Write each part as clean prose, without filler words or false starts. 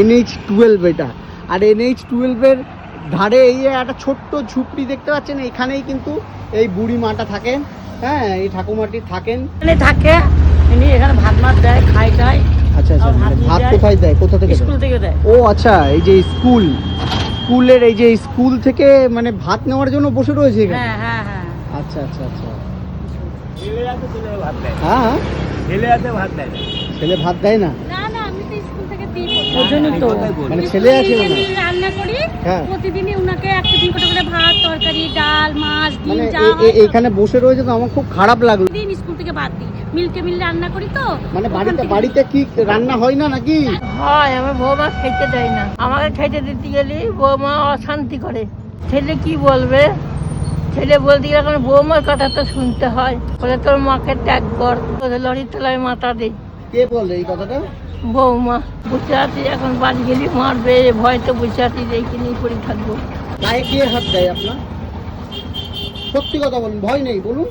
NH12 এটা। আর NH12 এর ধারে এই একটা ছোট্ট ঝুপড়ি দেখতে পাচ্ছেন, এখানেই কিন্তু এই বুড়ি মাটা থাকেন। হ্যাঁ, এই ঠাকুমাটি থাকেন, এখানে থাকে, ইনি এখানে ভাত মাছ দেয়, খাই টাই। আচ্ছা আচ্ছা, মানে ভাত কোথায় দেয়, কোথা থেকে দেয়? স্কুল থেকে দেয়। ও আচ্ছা, এই যে স্কুলের এই যে স্কুল থেকে মানে ভাত নেওয়ার জন্য বসে রয়েছে এখানে। হ্যাঁ হ্যাঁ হ্যাঁ। আচ্ছা আচ্ছা আচ্ছা। ছেলে আছে, ছেলে ভাত দেয়। হ্যাঁ, ছেলে আছে, ভাত দেয় না। ছেলে ভাত দেয় না? না না, আমি তো স্কুল থেকে দিই। ওই জন্যই তো মানে ছেলে আছে ওনার? আমি রান্না করি হ্যাঁ। প্রতিদিনই, উনাকে একটা দিন করে ভাত, তরকারি, ডাল, মাছ, ডিম, মানে যা হয় এখানে বসে রয়েছে তো আমার খুব খারাপ লাগলো। দিন স্কুল থেকে ভাত দিই, মিলকে মিল রান্না করি তো। মানে ওখান থেকে বাড়িতে কি রান্না হয় না নাকি? হয়, আমার বৌমা খেতে দেয় না। আমাকে খেতে দিতে গেলে বৌমা অশান্তি করে। ছেলে কি বলবে, ছেলে বলতে গেলে এখন বৌমার কথা তো শুনতে হয়। বলে তোর মাকে ত্যাগ কর, তোদের লরির তলায় মাথা দে। কে বলে এই কথাটা? বৌমা বসে আছি, এখন বাড়ি গেলে মারবে, ভয়তে বসে আছি যে এইখানেই পড়ে থাকবো। গায়ে কে হাত দেয় আপনার? সত্যি কথা বলুন, ভয় নেই বলুন।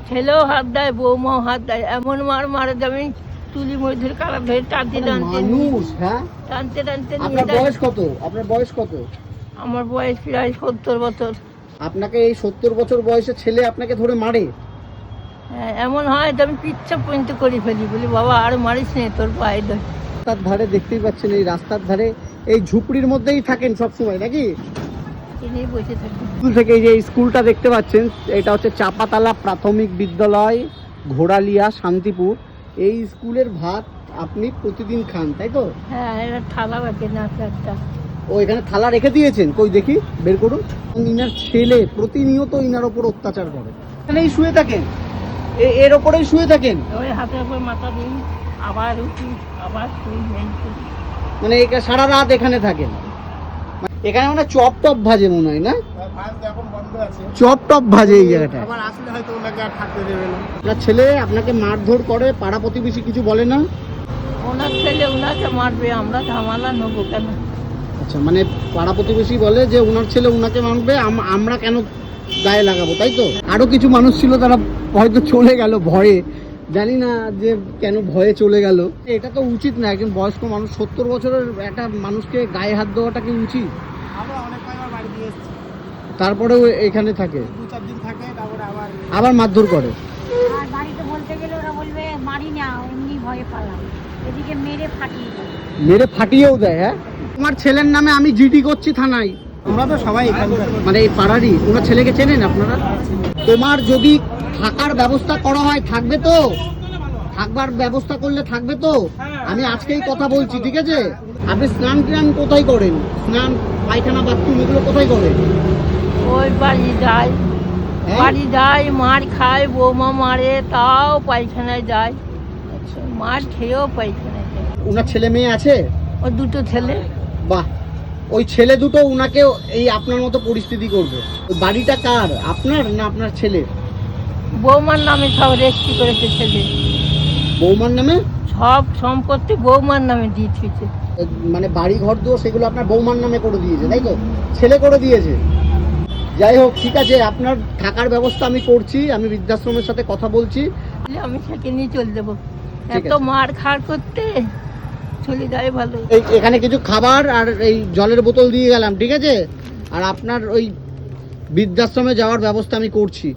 ছেলেও হাত দেয়, বৌমাও হাত দেয়, এমন মার মারে যে আমি তুলি মধ্যে কারা ধরে টানতে টানতে মানুষ, হ্যাঁ। টানতে টানতে নিয়ে আপনার যায়। বয়স কত? আপনার বয়স কত? আমার বয়স প্রায় 70 বছর। আপনাকে এই 70 বছর বয়সে ছেলে আপনাকে ধরে মারে? হ্যাঁ, এমন হয় যে আমি পিচ্ছা পর্যন্ত করে ফেলি, বলি বাবা আর মারিস নে, তোর পায়ে ধর। রাস্তার ধারে দেখতেই পাচ্ছেন, এই রাস্তার ধারে এই ঝুপড়ির মধ্যেই থাকেন সব সময় নাকি? কিনেই বসে থাকি। স্কুল থেকে এই যে স্কুলটা দেখতে পাচ্ছেন, এটা হচ্ছে চাপাতলা প্রাথমিক বিদ্যালয়, ঘোড়ালিয়া, শান্তিপুর। এই স্কুলের ভাত আপনি প্রতিদিন খান, তাই তো? হ্যাঁ, এটা থালা রাখে না একটা। ও এখানে থালা রেখে দিয়েছেন, কই দেখি, বের করুন। ইনার ছেলে প্রতিনিয়ত ইনার ওপর অত্যাচার করে। এখানেই শুয়ে থাকেন, এর ওপরেই শুয়ে থাকেন? ওই হাতের উপর মাথা দিই, আবার উঠি, আবার শুই। মানে সারা রাত এখানে থাকেন? এখানে মানে চপ টপ ভাজে মনে হয় না? এখন বন্ধ আছে। চপ টপ ভাজে এই জায়গাটা। আবার আসলে হয়তো ওনাকে আর থাকতে দেবে না। আপনার ছেলে আপনাকে মারধর করে, পাড়া প্রতিবেশী কিছু বলে না? ওনার ছেলে ওনাকে মারবে, আমরা ঝামেলা নেবো কেন? আচ্ছা, মানে পাড়া প্রতিবেশী বলে যে ওনার ছেলে ওনাকে মারবে, আমরা কেন গায়ে লাগাবো, তাই তো? আরো কিছু মানুষ ছিল, তারা হয়তো চলে গেল ভয়ে, জানি না যে কেন ভয়ে চলে গেল। এটা তো উচিত না, একজন বয়স্ক মানুষ, 70 বছরের একটা মানুষকে গায়ে হাত দেওয়াটা কি উচিত? আমরা অনেক কয়েকবার বাড়ি দিয়ে এসেছি, তারপরেও এখানে থাকে, 2-4 দিন থাকে, তারপরে আবার মারধর করে। আর বাড়িতে বলতে গেলে ওরা বলবে মারি না, এমনি ভয়ে পালাম, এদিকে মেরে ফাটিয়ে দেয়। মেরে ফাটিয়েও দেয়? হ্যাঁ, তোমার ছেলের নামে আমি জিডি করছি থানায়। আমরা তো সবাই এখানকার, মানে এই পাড়ারই। ওনার ছেলেকে চেনেন আপনারা? তোমার যদি থাকার ব্যবস্থা করা হয়, থাকবে তো? থাকবার ব্যবস্থা করলে থাকবে তো? আমি আজকেই কথা বলছি, ঠিক আছে? আপনি স্নান টান কোথায় করেন? স্নান, পায়খানা, বাথরুম এগুলো কোথায় করেন? ওই বাড়ি যায়, হ্যাঁ? বাড়ি যায়, মার খায়, বৌমা মারে, তাও পায়খানায় যায়। আচ্ছা, মার খেয়েও পায়খানায় যায়। ওনার ছেলে মেয়ে আছে? ও দুটো ছেলে। বাহ, ওই ছেলে দুটো উনাকে এই আপনার মতো পরিস্থিতি করবে। ওই বাড়িটা কার, আপনার না আপনার ছেলে? বৌমার নামে সব রেজিস্ট্রি করেছে ছেলে, বৌমার নামে? সব সম্পত্তি বৌমার নামে দিয়ে দিয়েছে। মানে বাড়ি ঘর দুয়ার সেগুলো আপনার বৌমার নামে করে দিয়েছে, তাই তো? ছেলে করে দিয়েছে। যাই হোক, ঠিক আছে, আপনার থাকার ব্যবস্থা আমি করছি, আমি বৃদ্ধাশ্রমের সাথে কথা বলছি। আমি সেকে নিয়ে চলে দেবো। ঠিক এত আছে। মার খার করতে চলে যায় ভালো। এখানে কিছু খাবার আর এই জলের বোতল দিয়ে গেলাম, ঠিক আছে? আর আপনার ওই বৃদ্ধাশ্রমে যাওয়ার ব্যবস্থা আমি করছি।